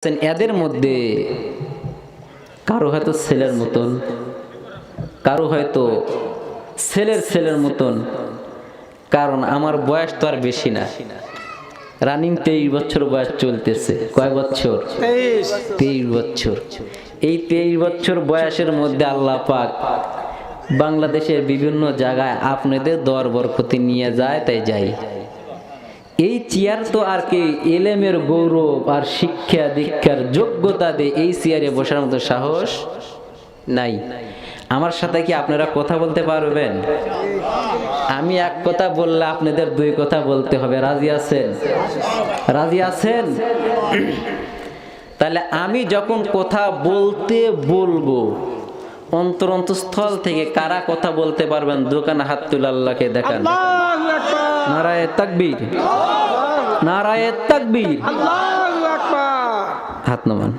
এদের মধ্যে কারো হয়তো ছেলের মতন, কারো হয়তো ছেলের মতন। কারণ আমার বয়স তো আর বেশি না, রানিং 23 বছর বয়স চলতেছে। কয় বছর? 23 বছর। এই 23 বছর বয়সের মধ্যে আল্লাহ পাক বাংলাদেশের বিভিন্ন জায়গায় আপনাদের দর বরকতি নিয়ে যায়, তাই যাই। এই চেয়ার তো আর কি এলেমের গৌরব আর শিক্ষা দীক্ষার যোগ্যতা দিয়ে এই চেয়ারে বসার মতো সাহস নাই। আমার সাথে কি আপনারা কথা বলতে পারবেন? আমি এক কথা বললে আপনাদের দুই কথা বলতে হবে। রাজি আছেন? রাজি আছেন? তাহলে আমি যখন কথা বলবো অন্তরস্থল থেকে কারা কথা বলতে পারবেন? দোকানে হাত তুলে আল্লাহকে দেখান। নারায়ে তাকবীর, নারায়ে তাকবীর, আল্লাহু আকবার। হাত নামান।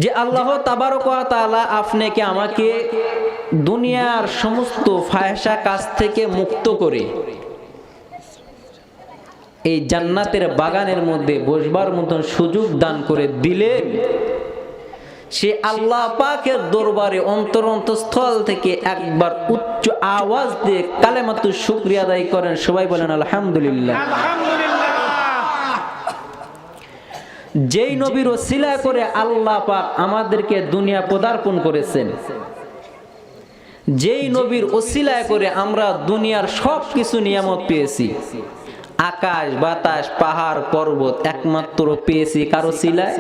যে আল্লাহ তাবারক ওয়া তাআলা আপনাকে আমাকে দুনিয়ার সমস্ত ফাহিশা কাজ থেকে মুক্ত করে এই জান্নাতের বাগানের মধ্যে বসবার মতন সুযোগ দান করে দিলেন, সে আল্লাহ পাকের দরবারে অন্তরস্থল থেকে একবার উচ্চ আওয়াজ দিয়ে কালেমাতুশ শুকরিয়া আদায় করেন। সবাই বলেন আলহামদুলিল্লাহ। যেই নবীর ওসিলা করে আল্লাহ পাক আমাদেরকে দুনিয়া পদার্পণ করেছেন, যেই নবীর ওসিলা করে আমরা দুনিয়ার সব কিছু নিয়ামত পেয়েছি, আকাশ বাতাস পাহাড় পর্বত একমাত্র পেয়েছি কার ওসিলায়?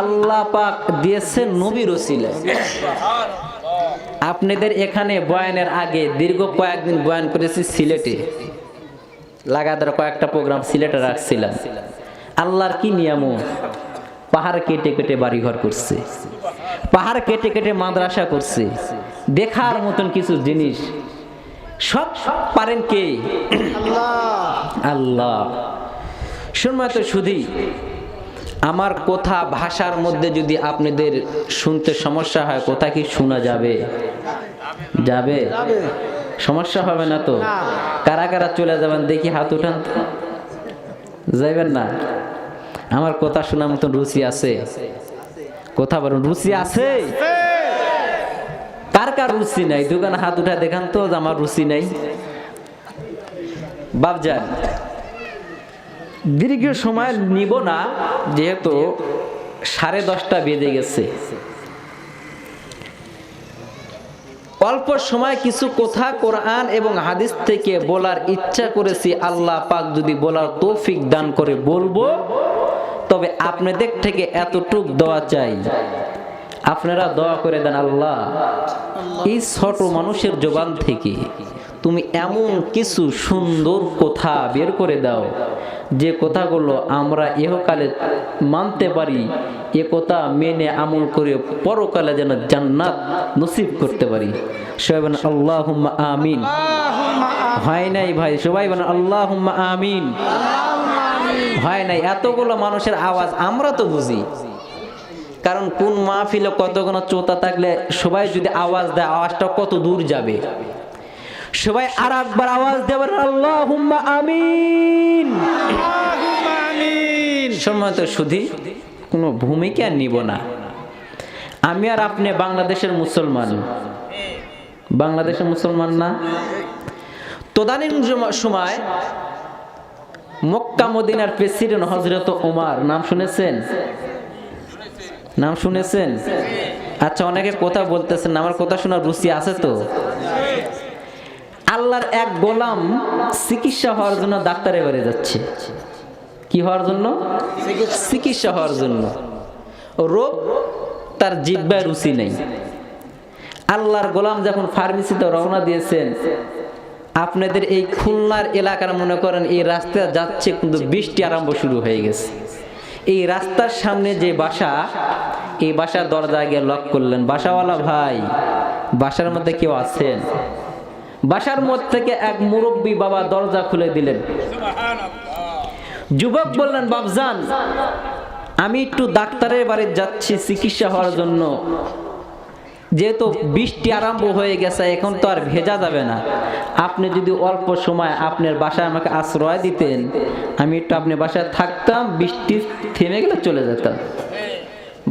আল্লাহ পাক দিয়েছেন নবীর ওসিলায়। আপনাদের এখানে বয়ানের আগে দীর্ঘ কয়েকদিন বয়ান করেছি সিলেটে, লাগাতার কয়েকটা প্রোগ্রাম সিলেটে রাখছিলাম। আল্লাহর কি নিয়ামত! পাহাড় কেটে কেটে বাড়িঘর করছে, পাহাড় কেটে কেটে মাদ্রাসা করছে, দেখার মতন কিছু জিনিস সব পারেন কে? আল্লাহ। শুনবা তো শুধু আমার কথা ভাষার মধ্যে যদি আপনাদের শুনতে সমস্যা হয়, কথা কি শোনা যাবে? যাবে? সমস্যা হবে না তো? কারা কারা চলে যাবেন দেখি হাত উঠান। যাইবেন না? আমার কথা শোনার মতন রুচি আছে? কথা বলুন, রুচি আছে? কার কার রুচি নাই? দোকানে হাত উঠা দেখান তো আমার রুচি নাই। বাপজান, দীর্ঘ সময় নিব না, যেহেতু 10:30 বেজে গেছে। অল্প সময় কিছু কথা কোরআন এবং হাদিস থেকে বলার ইচ্ছা করেছি। আল্লাহ পাক যদি বলার তৌফিক দান করে বলবো। তবে আপনাদের থেকে এতটুক দোয়া চাই, আপনারা দোয়া করে দেন, আল্লাহ এই ছোট মানুষের জবান থেকে তুমি এমন কিছু সুন্দর কথা বের করে দাও, যে কথাগুলো আমরা ইহকালে মানতে পারি, এ কথা মেনে আমল করে পরকালে যেন জান্নাত নসিব করতে পারি। সবাই বলেন আল্লাহুম্মা আমিন। হয় নাই ভাই? সবাই বলেন আল্লাহুম্মা আমিন। হয় নাই? এতগুলো মানুষের আওয়াজ আমরা তো বুঝি, কারণ কোন মাহফিলে কতগুলো চোতা থাকলে সবাই যদি আওয়াজ দেয়, আওয়াজটা কত দূর যাবে। সবাই আর একবার আওয়াজ দেবেন আল্লাহুম্মা আমিন। সম্মানিত সুধী, কোনো ভূমিকা নিব না। আমি আর আপনি বাংলাদেশের মুসলমান, বাংলাদেশের মুসলমান না? তদানীন সময় মক্কা মদিনার প্রেসিডেন্ট হযরত ওমর, নাম শুনেছেন? নাম শুনেছেন? আচ্ছা, অনেকে কথা বলতেছেন, আমার কথা শোনার রুচি আছে তো? আল্লাহর এক গোলাম চিকিৎসা হওয়ার জন্য ডাক্তারে বাড়ি যাচ্ছে। কি হওয়ার জন্য? চিকিৎসা হওয়ার জন্য। রোগ তার জিহ্বায় রুচি নেই। আল্লাহর গোলাম যখন ফার্মেসিতে রওনা দিয়েছেন, আপনাদের এই খুলনার এলাকার মনে করেন এই রাস্তা যাচ্ছে, কিন্তু বৃষ্টি আরম্ভ শুরু হয়ে গেছে। এই রাস্তার সামনে যে বাসা, এই বাসার দরজায় গিয়ে লক করলেন, বাসাওয়ালা ভাই বাসার মধ্যে কেউ আছেন? বাসার মধ্যে থেকে এক মুরব্বী বাবা দরজা খুলে দিলেন। যুবক বললেন, বাপজান আমি একটু ডাক্তারের বাড়ি যাচ্ছি চিকিৎসা হওয়ার জন্য। যেহেতু বৃষ্টি আরম্ভ হয়ে গেছে, এখন তো আর ভেজা যাবে না। আপনি যদি অল্প সময় আপনার বাসায় আমাকে আশ্রয় দিতেন, আমি একটু আপনার বাসায় থাকতাম, বৃষ্টি থেমে গেলে চলে যেতাম।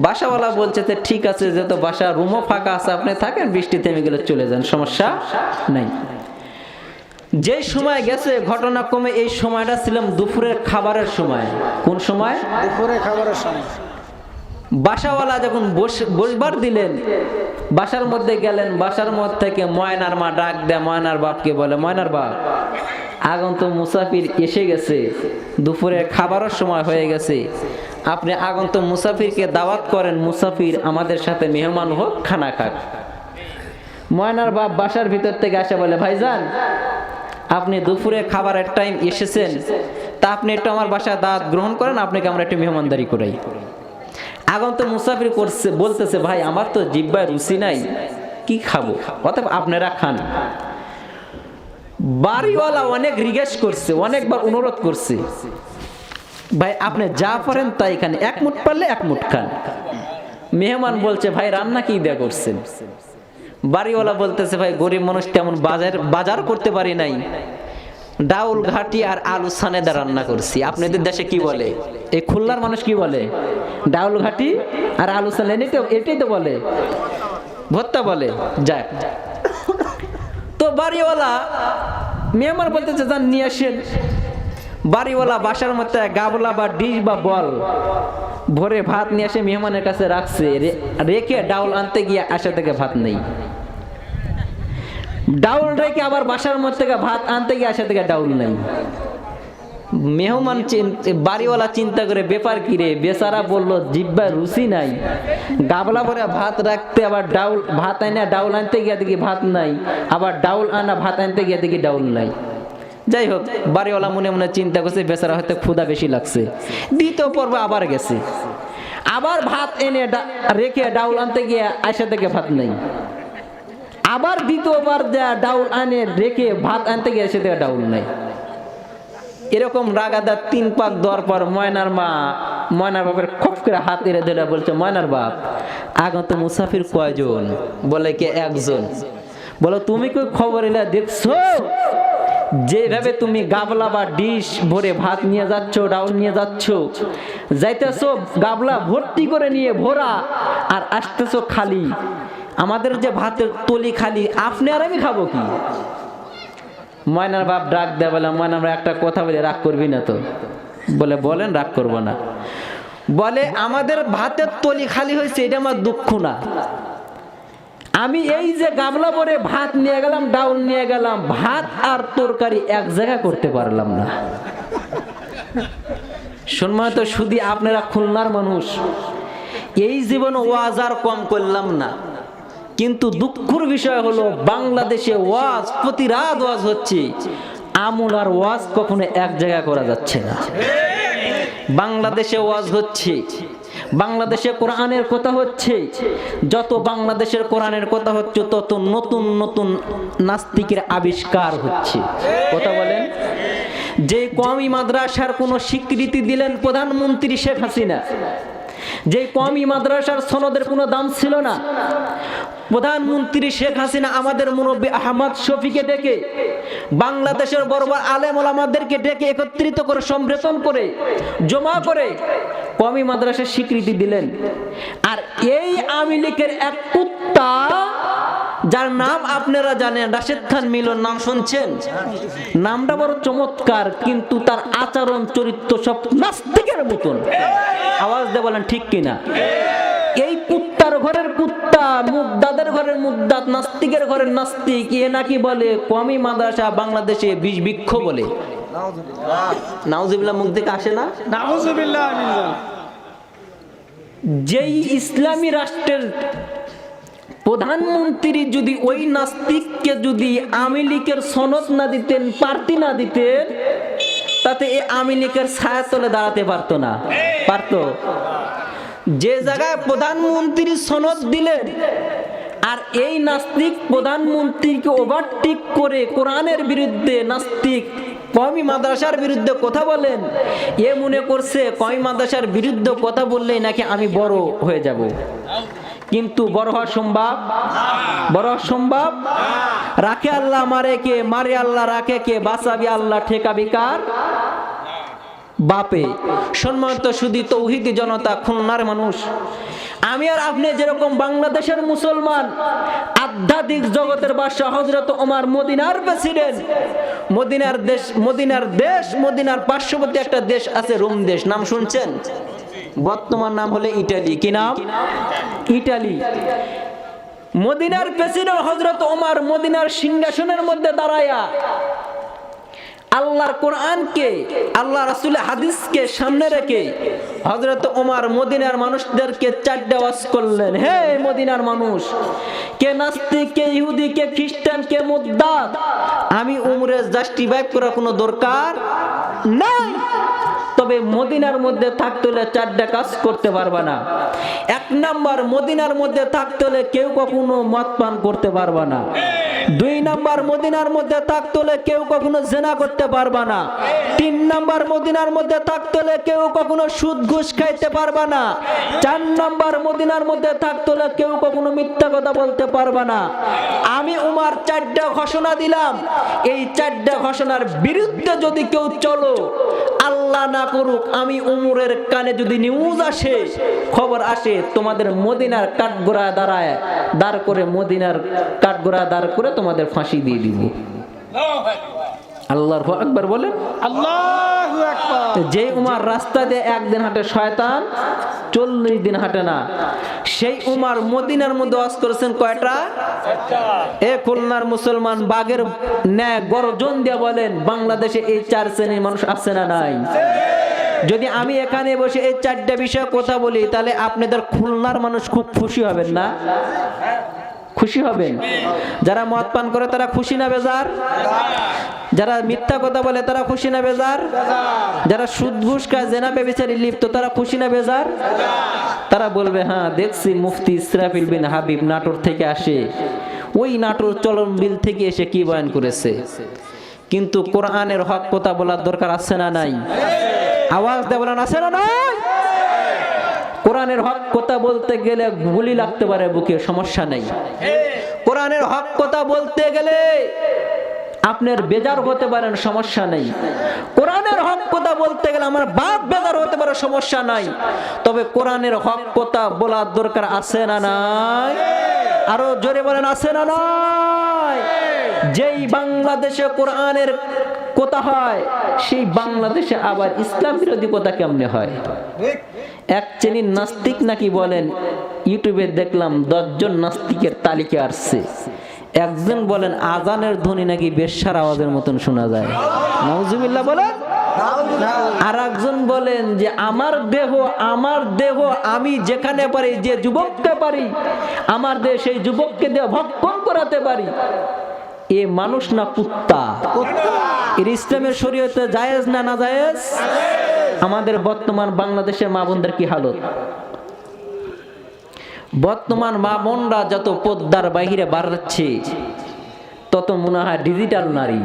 বাসাওয়ালা বলছে যে ঠিক আছে, যেহেতু বাসা রুমও ফাঁকা আছে, আপনি থাকেন, বৃষ্টি থেমে গেলে চলে যান, সমস্যা নাই। যে সময় গেছে ঘটনাক্রমে এই সময়টা ছিলাম দুপুরের খাবারের সময়। কোন সময়? দুপুরে খাবারের সময়। বাসাওয়ালা যখন বসবার দিলেন, বাসার মধ্যে গেলেন, বাসার মধ্যে থেকে ময়নার মা ডাক দেয় ময়নার বাপকে, বলে ময়নার বাপ, আগন্তুক মুসাফির এসে গেছে, দুপুরের খাবারের সময় হয়ে গেছে, আপনি আগন্তুক মুসাফিরকে দাওয়াত করেন, মুসাফির আমাদের সাথে মেহমান হোক, খানা খাক। ময়নার বাপ বাসার ভিতর থেকে আসে বলে, ভাইজান আপনি দুপুরে খাবারের টাইম এসেছেন, তা আপনি একটু আমার বাসায় দাওয়াত গ্রহণ করেন, আপনাকে আমরা একটু মেহমানদারি করাই। আগন্তুক মুসাফির করছে, বলতেছে ভাই আমার তো জিহ্বায় রুচি নাই, কি খাবো, অতএব আপনারা খান। বাড়িওয়ালা অনেক রিকোয়েস্ট করছে, অনেকবার অনুরোধ করছে, ভাই আপনি যা পারেন তাই খান, এক মুঠ পারলে এক মুঠ খান। মেহমান বলছে ভাই রান্না কি দেয়া করছেন? বাড়িওয়ালা বলতেছে ভাই গরিব মানুষ, তেমন বাজার করতে পারি নাই, ডাউল ঘাটি আর আলু সানেদা রান্না করছি। আপনাদের দেশে কি বলে? এই খুলনার মানুষ কি বলে? ডাউল ঘাটি আর আলু সানেদা, এটাই তো বলে, ভর্তা বলে। যাক, তো বাড়িওয়ালা মেহমান বলতেছে যান নিয়ে আসেন। বাড়িওয়ালা বাসার মধ্যে গাবলা বা ডিশ বা বল ভরে ভাত নিয়ে এসে মেহমানের কাছে রাখছে, রেখে ডাউল আনতে গিয়ে আসা থেকে ভাত নেই। ডাউল রেখে আবার বাসার মধ্যে থেকে ভাত আনতে গিয়ে আসা থেকে ডাউল নেই। মেহমান বাড়িওয়ালা চিন্তা করে ব্যাপার কি রে, বেচারা বললো জিহ্বার রুচি নাই, গাবলা ভরে ভাত রাখতে আবার ডাউল ভাত আনা ডাউল আনতে গিয়ে দেখি ভাত নাই, আবার ডাউল আনা ভাত আনতে গিয়ে দেখি ডাউল নাই। যাই হোক, বাড়িওয়ালা মনে মনে চিন্তা করছে বেচারা হয়তো ক্ষুধা বেশি লাগছে। দ্বিতীয় পর্ব আবার গেছে, আবার ভাত এনে রেখে ডাউল আনতে গিয়ে আসা থেকে ভাত নেই। আবার দ্বিতীয়বার ডাউল আনে রেখে ভাত আনতে গিয়ে এসে থেকে ডাউল নাই। এরকম রাগাদার 3 পাক দেওয়ার পর ময়নার বাপের খপ করে হাত এড়ে ধরে বলছে, ময়নার বাপ আগত মুসাফির কয়জন? বলে কে একজন। বলো তুমি কি খবর এলে দেখছো, যেভাবে তুমি গাবলা বা ডিশ ভরে ভাত নিয়ে যাচ্ছ, ডাউল নিয়ে যাচ্ছ, যাইতেছো গাবলা ভর্তি করে নিয়ে ভরা, আর আসতেছো খালি, আমাদের যে ভাতের তলি খালি, আপনি আর আমি খাবো কি? ময়নার বাপ ডাক দেয় বলে, ময়না আমরা একটা কথা বলে, রাগ করবি না তো? বলে বলেন, রাগ করবো না। বলে আমাদের ভাতের তলি খালি হয়েছে, এটা আমার দুঃখ না, আমি এই যে গাবলা ভরে ভাত নিয়ে গেলাম, ডাউল নিয়ে গেলাম, ভাত আর তরকারি এক জায়গা করতে পারলাম না। শুনমা তো শুধু আপনারা খুলনার মানুষ, এই জীবন ওয়াজ আর কম করলাম না, কিন্তু দুঃখের বিষয় হলো বাংলাদেশে ওয়াজ প্রতি রাত ওয়াজ হচ্ছে, আমল আর ওয়াজ কখনো এক জায়গা করা যাচ্ছে না। বাংলাদেশে ওয়াজ হচ্ছে, বাংলাদেশে কোরআনের কথা হচ্ছে, যত বাংলাদেশের কোরআনের কথা হচ্ছে তত নতুন নতুন নাস্তিকের আবিষ্কার হচ্ছে। কথা বলেন, যে কওমি মাদ্রাসার কোনো স্বীকৃতি দিলেন প্রধানমন্ত্রী শেখ হাসিনা, যে কওমি মাদ্রাসার সনদের কোনো দাম ছিল না, প্রধানমন্ত্রী শেখ হাসিনা আমাদের মুরব্বী আহমদ শফিকে ডেকে, বাংলাদেশের বড় বড় আলেম ওলামাদেরকে ডেকে একত্রিত করে সম্প্রেষণ করে জমা করে কওমি মাদ্রাসার স্বীকৃতি দিলেন। আর এই আওয়ামী লীগের এক কুত্তা, যার নাম আপনারা জানেন, রাশেদ খান মিলন, নাম শুনছেন? নামটা বড় চমৎকার, কিন্তু তার আচরণ চরিত্র সব নাস্তিকের মতন। আওয়াজ দিয়ে বলেন ঠিক কিনা? এই কুত্তার ঘরের কুত্তা, মুদ্দাদের ঘরের মুদ্দাত, নাস্তিকের ঘরের নাস্তিক, এ নাকি বলে কওমি মাদ্রাসা বাংলাদেশে বিষ বৃক্ষ বলে। নাউজুবিল্লাহ, মুখ থেকে আসে না? নাউজুবিল্লাহ। যেই ইসলামী রাষ্ট্রের প্রধানমন্ত্রী যদি ওই নাস্তিককে যদি আওয়ামী লীগের সনদ না দিতেন, প্রার্থী না দিতেন, তাতে এই আওয়ামী লীগের ছায়া তলে দাঁড়াতে পারতো না। পারতো? যে জায়গায় প্রধানমন্ত্রী সনদ দিলেন, আর এই নাস্তিক প্রধানমন্ত্রীকে ওভারটেক করে কোরআনের বিরুদ্ধে নাস্তিক কওমি মাদ্রাসার বিরুদ্ধে কথা বলেন, এ মনে করছে কওমি মাদ্রাসার বিরুদ্ধে কথা বললেই নাকি আমি বড় হয়ে যাব। কিন্তু বড় হওয়া সম্ভব? বড় হওয়া সম্ভব? রাখে আল্লাহ, মারে কে? মারে আল্লাহ, রাখে কে? বাঁচাবি আল্লাহ, ঠেকাবি কার? বাপে। সম্মানিত সুধী তৌহিদি জনতা, খুলনার মানুষ, আমি আর আপনি যেরকম বাংলাদেশের মুসলমান, আধ্যাত্মিক জগতের বাদশা হযরত ওমর, মদিনার প্রেসিডেন্ট, মদিনার পার্শ্ববর্তী একটা দেশ আছে রোম দেশ, নাম শুনছেন? বর্তমান নাম হলো ইটালি। কি নাম? ইটালি। মদিনার প্রেসিডেন্ট হযরত ওমর মদিনার সিংহাসনের মধ্যে দাঁড়ায়া আল্লাহর কোরআনকে, আল্লাহ রাসূলের হাদিসকে সামনে রেখে হযরত ওমর মদিনার মানুষদেরকে চারটা ওয়াজ করলেন। হে মদিনার মানুষ, কে নাস্তিক, কে ইহুদি, কে খ্রিস্টান, কে মুদ্দাত, আমি উমরে জাস্টিফাই করার কোনো দরকার নাই। তবে মদিনার মধ্যে থাকতে হলে চারটা কাজ করতে পারবা না। এক নাম্বার, মদিনার মধ্যে থাকতে হলে কেউ কখনো মদ পান করতে পারবা না। দুই নাম্বার, মদিনার মধ্যে থাকতে হলে কেউ কখনো জেনা করতে পারবা না। তিন নাম্বার, মদিনার মধ্যে থাকতে হলে কেউ কখনো সুদ ঘুষ খাইতে পারবা না। চার নাম্বার, মদিনার মধ্যে থাকতে হলে কেউ কখনো মিথ্যা কথা বলতে পারবা না। আমি উমর চারটা ঘোষণা দিলাম, এই চারটা ঘোষণার বিরুদ্ধে যদি কেউ চলো, আল্লাহ না করুক, আমি উমরের কানে যদি নিউজ আসে, খবর আসে, তোমাদের মদিনার কাঠগড়া দাঁড় করে, মদিনার কাঠগড়া দাঁড় করে তোমাদের ফাঁসি দিয়ে দিব। আল্লাহু আকবার বলেন। আল্লাহু আকবার। যে উমর রাস্তা দিয়ে একদিন হাঁটে, শয়তান 40 দিন হাঁটে না। সেই উমর মদিনার মধ্যে ওয়াজ করেছেন কয়টা? এ খুলনার মুসলমান, বাঘের ন্যায় গর্জন দিয়ে বলেন, বাংলাদেশে এই 4 শ্রেণীর মানুষ আছে না নাই? যদি আমি এখানে বসে এই 4টা বিষয়ে কথা বলি, তাহলে আপনাদের খুলনার মানুষ খুব খুশি হবেন না? খুশি হবেন? যারা মদ পান করে তারা খুশি না বেজার? যারা মিথ্যা কথা বলে তারা খুশি না বেজার? যারা সুদ ঘুষ খায়, জেনা ব্যভিচারে লিপ্ত, তারা খুশি না বেজার? তারা বলবে, হ্যাঁ দেখছি মুফতি ইসরাফিল বিন হাবিব নাটোর থেকে আসে, ওই নাটোর চলন বিল থেকে এসে কি বয়ান করেছে। কিন্তু কোরআনের হক কথা বলার দরকার আছে না নাই? আওয়াজ দিয়ে বলেন, আছে না নাই? কোরআনের হক কথা বলতে গেলে গুলি লাগতে পারে বুকে, সমস্যা নেই। কোরআনের হক কথা বলতে গেলে আপনার বেজার হতে পারেন, সমস্যা নেই। কোরআনের হক কথা বলতে গেলে আমার বাপ বেজার হতে পারে, সমস্যা নাই। তবে কোরআনের হক কথা বলার দরকার আছে না নাই? আরো জোরে বলেন, আছে না নাই? যেই বাংলাদেশে কোরআনের কথা হয়, সেই বাংলাদেশে আবার ইসলাম বিরোধী কথা কেমনে হয়? এক শ্রেণীর নাস্তিক নাকি বলেন, ইউটিউবে দেখলাম 10 জন নাস্তিকের তালিকা আসছে। একজন বলেন আজানের ধ্বনি নাকি বেশ্যার আওয়াজের মতন শোনা যায়। নাউজুবিল্লাহ বলেন। আর একজন বলেন যে আমার দেহ আমি যেখানে পারি, যে যুবককে পারি, আমার দেহ সেই যুবককে দিয়ে ভক্ষণ করাতে পারি। এ মানুষ না কুত্তা? এর ইসলামের শরীয়তে জায়েজ না না জায়েজ? আমাদের বর্তমান বাংলাদেশের মা বোনদের কি হালত? বর্তমান মা বোনরা যত পর্দার বাহিরে বাড়ছে, তত মনে হয় ডিজিটাল নারী।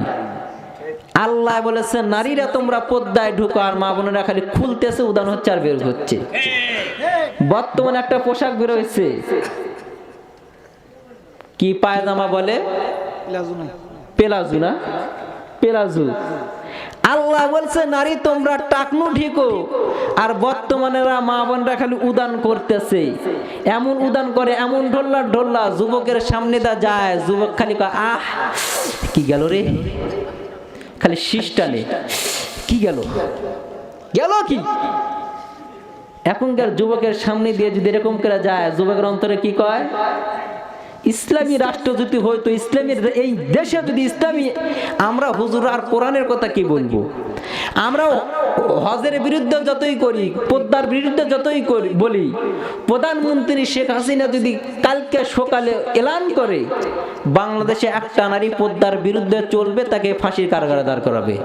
আল্লাহ বলেছে, নারীরা তোমরা পর্দায় ঢুকো, আর মা বোনেরা খালি খুলতেছে, উদান হচ্ছে আর বের হচ্ছে। বর্তমানে একটা পোশাক বের হয়েছে, কি পায়জামা বলে? পেলাজু না? পেলাজু। আল্লাহ বলছে নারী তোমরা টাকনু ঢিকো, আর বর্তমানেরা মা বোনরা খালি উদান করতেছে। এমন উদান করে, এমন ঢোল্লা যুবকের সামনে দা যায়, যুবক খালি কয়, আহ কি গেল রে, খালি শিষ্টানে কি গেল কি। এখনকার যুবকের সামনে দিয়ে যদি এরকম করে যায়, যুবকের অন্তরে কি কয়? ইসলামী রাষ্ট্র যদি হয়তো, ইসলামের এই দেশে যদি ইসলামী, আমরা হুজুর আর কোরআনের কথা কি বলবো? আমরা হজের বিরুদ্ধে যতই করি, পদ্মার বিরুদ্ধে যতই বলি, প্রধানমন্ত্রী শেখ হাসিনা যদি কালকে সকালে এলান করে বাংলাদেশে একটা নারী পদ্মার বিরুদ্ধে চলবে, তাকে ফাঁসির কারাগারে দাঁড় করাবে,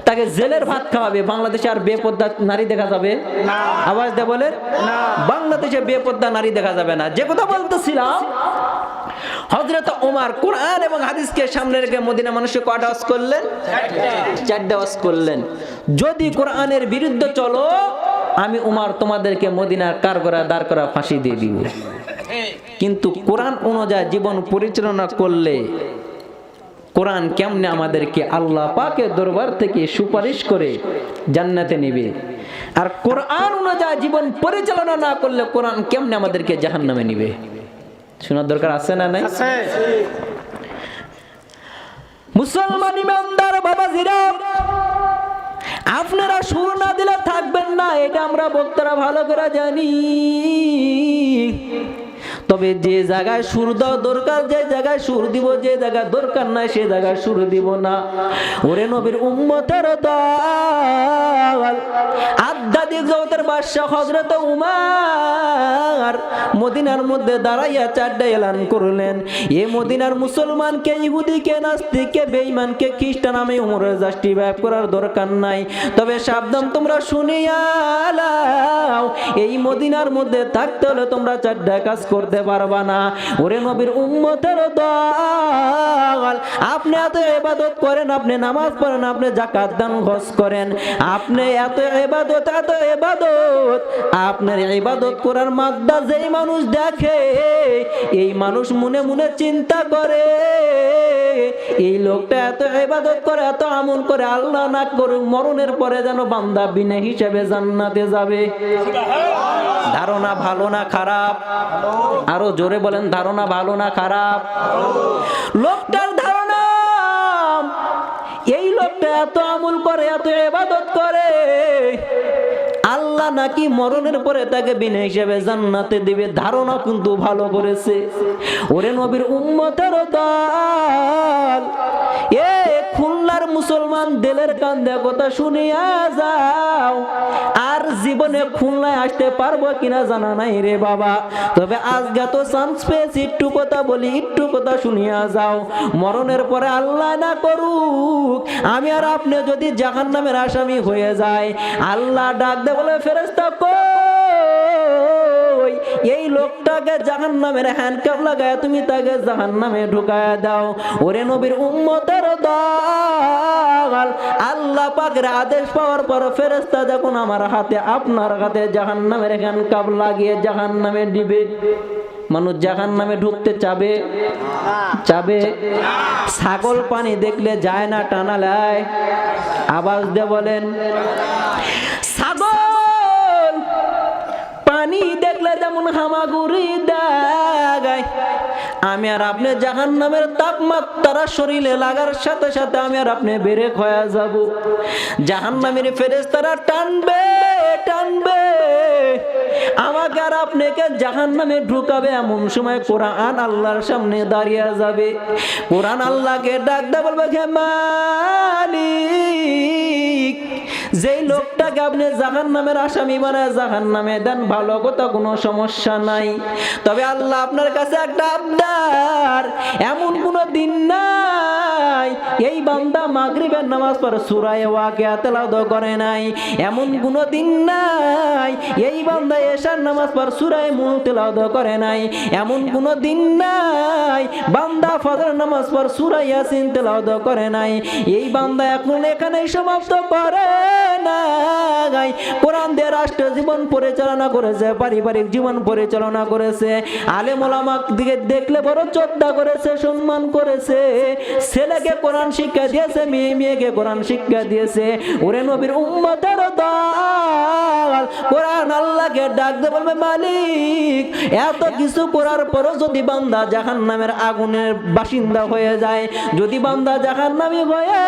তাকে জেলের ভাত খাওয়াবে, বাংলাদেশে আর বেপর্দা নারী দেখা যাবে? আওয়াজ দিয়ে বলেন, বাংলাদেশে বেপর্দা নারী দেখা যাবে না। যে কথা বলতেছিলাম, হযরত ওমর কোরআন এবং হাদিসকে সামনে রেখে মদিনা মানুষকে কয়টা ওয়াজ করলেন? 4টা ওয়াজ করলেন। যদি কোরআনের বিরুদ্ধে চলো, আমি ওমর তোমাদেরকে মদিনার কারাগারে দাঁড় করা ফাঁসি দিয়ে দিব। কিন্তু কোরআন অনুযায়ী জীবন পরিচালনা করলে কোরআন কেমনে আমাদেরকে আল্লাহ পাকের দরবার থেকে সুপারিশ করে জান্নাতে নেবে, আর কোরআন অনুযায়ী জীবন পরিচালনা না করলে কোরআন কেমনে আমাদেরকে জাহান্নামে নেবে? শোনার দরকার আছে না নাই? আছে। মুসলমান ইমানদার বাবাজিরা, আপনারা সুর না দিলে থাকবেন না, এটা আমরা বক্তারা ভালো করে জানি। তবে যে জায়গায় সুর দেওয়া দরকার, যে জায়গায় সুর দিব, যে জায়গায় দরকার নাই সে জায়গায় সুর দিব না। ওরে নবীর উম্মতের দল, আধ্যাত্মিক জগতের বাদশা হযরত উমর মদিনার মধ্যে দাঁড়াইয়া চারটা এলান করলেন, এ মদিনার মুসলমানকে, ইহুদিকে, নাস্তিককে, বেঈমানকে, খ্রিস্টান আমি উমরের জাস্টিফাই করার দরকার নাই। তবে সাবধান, তোমরা শুনিয়া লাও, এই মদিনার মধ্যে থাকতে হলে তোমরা চারটা কাজ করতে পারবা না। ওরে নবীর উম্মতের দল, আপনি এত ইবাদত করেন, আপনি নামাজ পড়েন, আপনি যাকাত দান খরচ করেন, আপনি এত ইবাদত, আপনার ইবাদত করার মাদ্দা যেই মানুষ দেখে, এই মানুষ মনে মনে চিন্তা করে এই লোকটা এত ইবাদত করে, এত আমল করে, আল্লাহ না করুক মরণের পরে যেন বান্দা বিনা হিসাবে জান্নাতে যাবে। ধারণা ভালো না খারাপ? আরো জোরে বলেন, ধারণা ভালো না খারাপ? লোকটার ধারণা এই লোকটা এত আমল করে, এত ইবাদত করে, আল্লাহ নাকি মরণের পরে তাকে বিনা হিসাবে জান্নাতে দিবে। ধারণা কিন্তু ভালো করেছে। ওরে নবীর উম্মতের দল, এ খুলনার মুসলমান দিলের কান্দে কথা শুনিয়া যাও, আর জীবনে খুলনায় আসতে পারবো কিনা জানা নাই রে বাবা। তবে আজকে তো চান্স পেয়েছি, একটু কথা বলি, একটু কথা শুনিয়া যাও। মরণের পরে আল্লাহ না করুক আমি আর আপনি যদি জাহান্নামের আসামি হয়ে যায়, আল্লাহ ডাক দে বলে, ফেরেশতা কই, এই লোকটাকে জাহান্নামের হ্যান্ডকাপ লাগায় তুমি তাকে জাহান্নামে ঢুকায় দাও। ওরে নবীর উম্মতের দল, আল্লাহ পাকের আদেশ পাওয়ার পর ফেরেশতা যখন আমার হাতে, আপনার হাতে জাহান্নামের হ্যান্ডকাপ লাগিয়ে জাহান্নামে দিবে, মানুষ জাহান্নামে ঢুকতে চাবে? ছাগল পানি দেখলে যায় না টানা লাই? আওয়াজ দিয়ে বলেন। ছাগল পানি দেখলে যেমন হামাগুড়ি দেয়, আমি আর আপনি জাহান্নামের তাপমাত্রা শরীরে লাগার সাথে সাথে আমি আর আপনি বেরে খয়া যাব। জাহান্নামের ফেরেশতারা টানবে আমাকে আর আপনাকে জাহান্নামে ঢুকাবে। এমন সময় কোরআন আল্লাহর সামনে দাঁড়িয়ে যাবে। কোরআন আল্লাহকে ডাক দে বলবে, হে মালিক, যেই লোকটাকে আপনি জাহান্নামের আসামি বানায় জাহান্নামে দেন, ভালো কথা, কোনো সমস্যা নাই। তবে আল্লাহ আপনার কাছে একটা আবদার, এমন কোন দিন নাই এই বান্দা মাগরিবের নামাজ পড়ে সূরা ওয়াকিয়া তেলাওয়াত করে নাই, এমন কোন দিন নাই এই বান্দা এশার নামাজ পড়ে সূরা মুলক তেলাওয়াত করে নাই, এমন কোন দিন নাই বান্দা ফজর নামাজ পড়ে সূরা ইয়াসিন তেলাওয়াত করে নাই। এই বান্দা এখন এখানেই সমাপ্ত করে নাই। কোরআন দিয়ে রাষ্ট্র জীবন পরিচালনা করেছে, পারিবারিক জীবন পরিচালনা করেছে, আলেম ওলামা দিকে দেখলে বড় শ্রদ্ধা করেছে, সম্মান করেছে, ছেলেকে কোরআন শিক্ষা দিয়েছে, মেয়েকে কোরআন শিক্ষা দিয়েছে। ওরে নবীর উম্মতের দল, কোরআন আল্লাহকে ডাক দে বলবে, মালিক, এত কিছু করার পরও যদি বান্দা জাহান্নামের আগুনের বাসিন্দা হয়ে যায়, যদি বান্দা জাহান্নামী হয়ে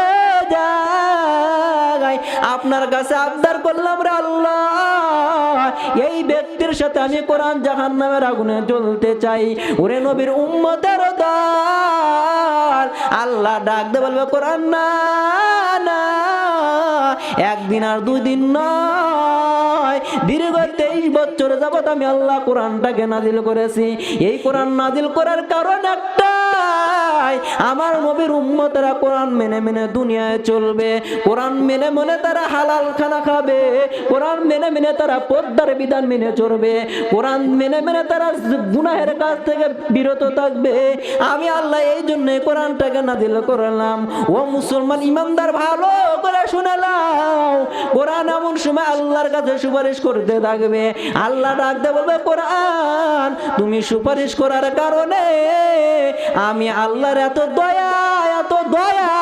যায়, আপনার কাছে আবদার করলাম রে আল্লাহ, এই ব্যক্তির সাথে আমি কোরআন জাহান্নামের আগুনে জ্বলতে চাই। ওরে নবীর উম্মতের দল, আল্লাহ ডাক দে বলবে, কোরআন না, একদিন আর 2 দিন নয়, দীর্ঘ 23 বছর যাবত আমি আল্লাহ কোরআনটাকে নাজিল করেছি। এই কোরআন নাজিল করার কারণ একটা, চাই আমার নবীর উম্মতেরা কোরআন মেনে মেনে দুনিয়ায় চলবে, কোরআন মেনে মেনে তারা হালাল খানা খাবে, কোরআন মেনে মেনে তারা পর্দার বিধান মেনে চলবে, কোরআন মেনে মেনে তারা গুনাহের কাছ থেকে বিরত থাকবে। আমি আল্লাহ এই জন্য কোরআনটাকে নাযিল করলাম। ও মুসলমান ইমানদার ভালো করে শুনে নাও, কোরআন এমন সময় আল্লাহর কাছে সুপারিশ করতে থাকবে। আল্লাহ ডাকতে বলবে, কোরআন তুমি সুপারিশ করার কারণে আমি আল্লাহর এত দয়া, এত দয়া।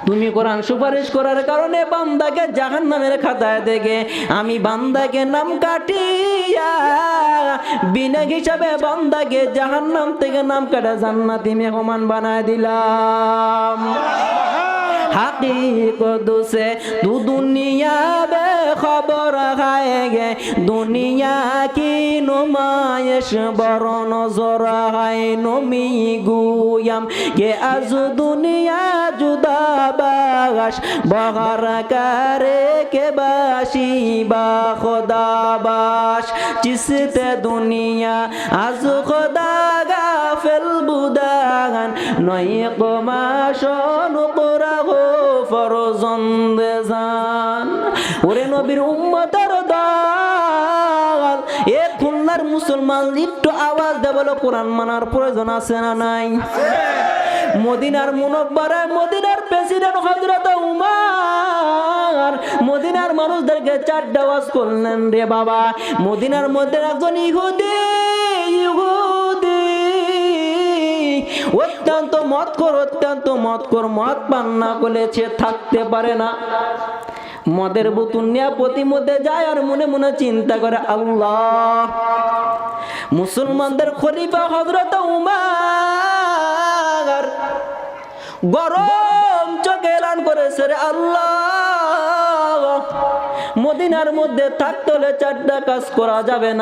তুমি কোরআন সুপারিশ করার কারণে বান্দাকে জাহান্নামের খাতায় দেখে আমি বান্দাকে নাম কাটিয়া বিনা হিসাবে বান্দাকে জাহান্নাম থেকে নাম কাটা জান্নাতি মেহমান বানায় দিলাম। हकीकत से तू दुनिया बेखबर खाएगे, दुनिया की नुमाइश बरो नजर है नमी गुयम के आज दुनिया जुदा बागश बगर करे के बाशी बा खुदा बाश जिसते दुनिया आज खुदा गाफिल बुदागन नई कमाशों कुरा ফরজন্দে জান। ওরে নবীর উম্মতের দল, এ খুলনার মুসলমান একটু আওয়াজ দে বলো, কোরআন মানার প্রয়োজন আছে না নাই? মদিনার মুনব্বরা, মদিনার প্রেসিডেন্ট হযরত উমর মদিনার মানুষদেরকে চারটা আওয়াজ করলেন রে বাবা। মদিনার মধ্যে একজন ইহুদি অত্যন্ত মদখোর, মদ পান না করলে সে থাকতে পারে না। মদের বোতল নিয়ে প্রতি মধ্যে যায় আর মনে মনে চিন্তা করে, আল্লাহ মুসলমানদের খলিফা হযরত উমর গরম চোখে এলান করেছে, রে আল্লাহ মদিনার মধ্যে থাকতে হলে চারটা কাজ করা যাবে না।